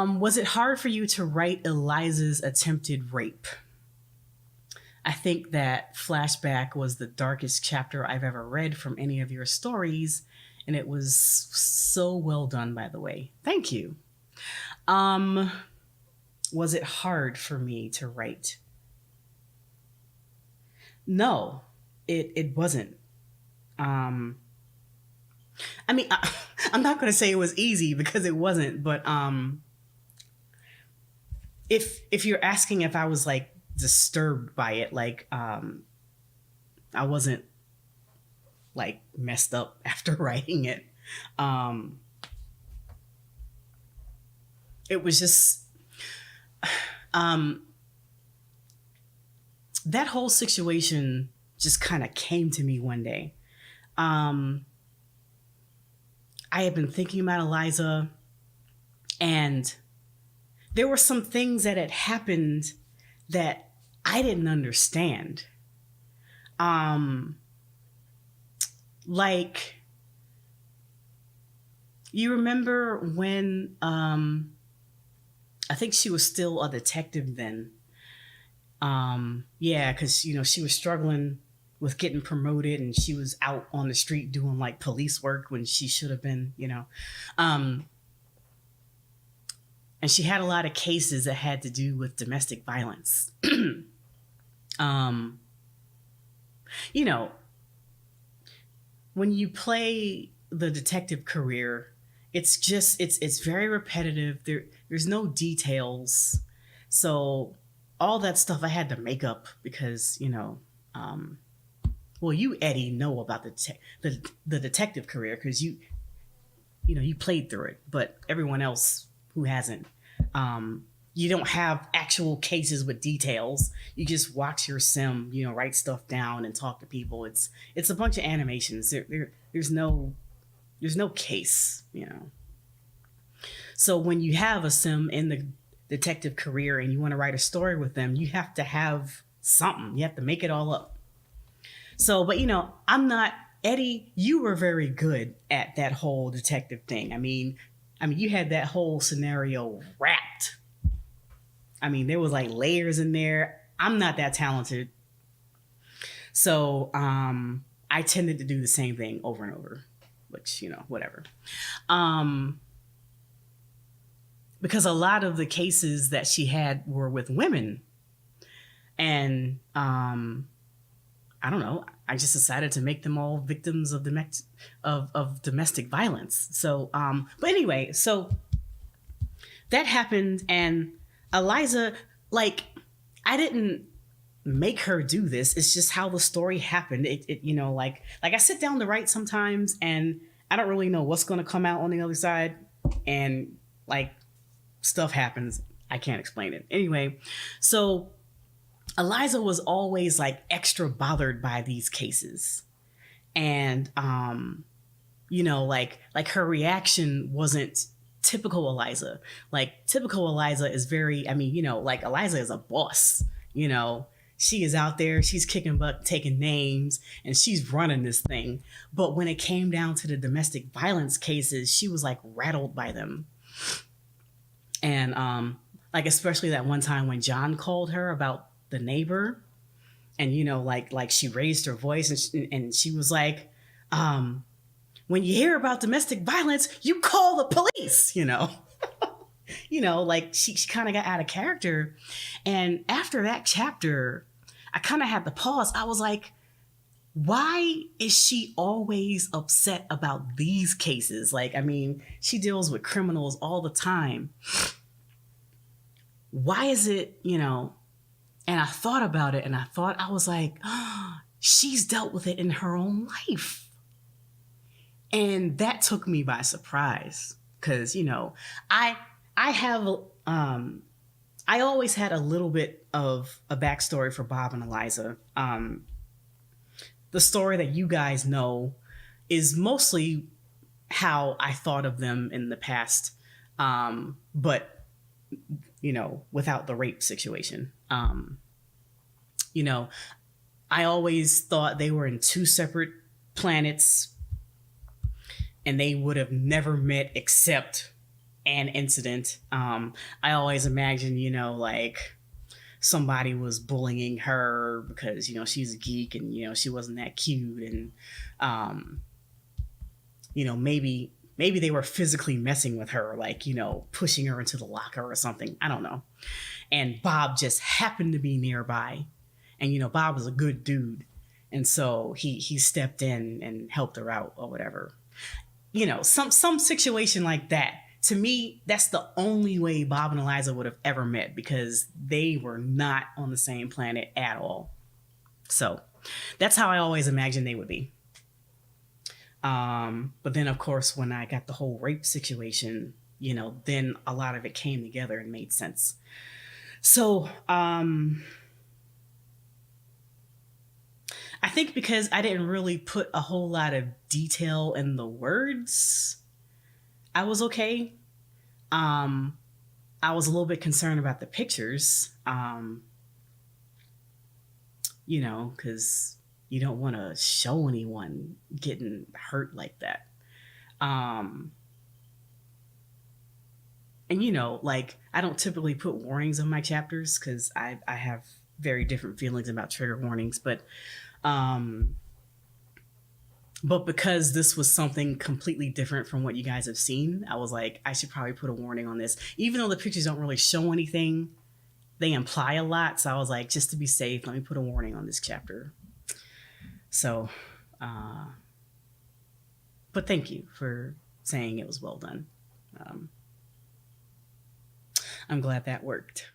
Was it hard for you to write Eliza's attempted rape? I think that flashback was the darkest chapter I've ever read from any of your stories, and it was so well done, by the way. Thank you. Um, was it hard for me to write? No, it wasn't. Um, I mean, I'm not going to say it was easy because it wasn't, but if you're asking if I was like disturbed by it, like I wasn't like messed up after writing it. Um, it was just um, that whole situation just kind of came to me one day. Um, I had been thinking about Eliza, and there were some things that had happened that I didn't understand. Um, like, you remember when I think she was still a detective then. Yeah, because she was struggling with getting promoted, and she was out on the street doing like police work when she should have been. Um, and she had a lot of cases that had to do with domestic violence. um, you know, when you play the detective career, it's very repetitive. There's no details, so all that stuff I had to make up because um, well, you Eddie know about the detective career because you played through it, but everyone else who hasn't, you don't have actual cases with details. You just watch your sim, write stuff down and talk to people. It's a bunch of animations. There's no case. So when you have a sim in the detective career and you want to write a story with them, you have to have something. You have to make it all up. So, but I'm not Eddie. You were very good at that whole detective thing. I mean, you had that whole scenario wrapped. I mean, there was like layers in there. I'm not that talented. So I tended to do the same thing over and over, which, whatever. Because a lot of the cases that she had were with women. And I don't know, I just decided to make them all victims of domestic violence. So, but anyway, so that happened, and Eliza, like, I didn't make her do this. It's just how the story happened. Like I sit down to write sometimes, and I don't really know what's going to come out on the other side, and like stuff happens. I can't explain it. Anyway, so Eliza was always like extra bothered by these cases, and like her reaction wasn't typical Eliza. Like typical Eliza is very, like Eliza is a boss. She is out there, she's kicking butt, taking names, and she's running this thing. But when it came down to the domestic violence cases, she was like rattled by them. And like especially that one time when John called her about the neighbor, and like she raised her voice, and she was like, when you hear about domestic violence, you call the police. Like she kind of got out of character. And after that chapter, I kind of had to pause. I was like, why is she always upset about these cases? Like, she deals with criminals all the time. Why is it, and I thought about it, and I was like, oh, she's dealt with it in her own life. And that took me by surprise because, I have, I always had a little bit of a backstory for Bob and Eliza. The story that you guys know is mostly how I thought of them in the past, but without the rape situation. I always thought they were in two separate planets, and they would have never met except an incident. I always imagine, like somebody was bullying her because, she's a geek and, she wasn't that cute. And, um, maybe they were physically messing with her, like, pushing her into the locker or something. I don't know. And Bob just happened to be nearby. And, Bob was a good dude. And so he stepped in and helped her out or whatever. Some situation like that. To me, that's the only way Bob and Eliza would have ever met, because they were not on the same planet at all. So that's how I always imagined they would be. But then, of course, when I got the whole rape situation, then a lot of it came together and made sense. So I think because I didn't really put a whole lot of detail in the words, I was okay. I was a little bit concerned about the pictures, because you don't want to show anyone getting hurt like that. And like, I don't typically put warnings on my chapters because I have very different feelings about trigger warnings, but because this was something completely different from what you guys have seen, I was like, I should probably put a warning on this. Even though the pictures don't really show anything, they imply a lot. So I was like, just to be safe, let me put a warning on this chapter. So, but thank you for saying it was well done. I'm glad that worked.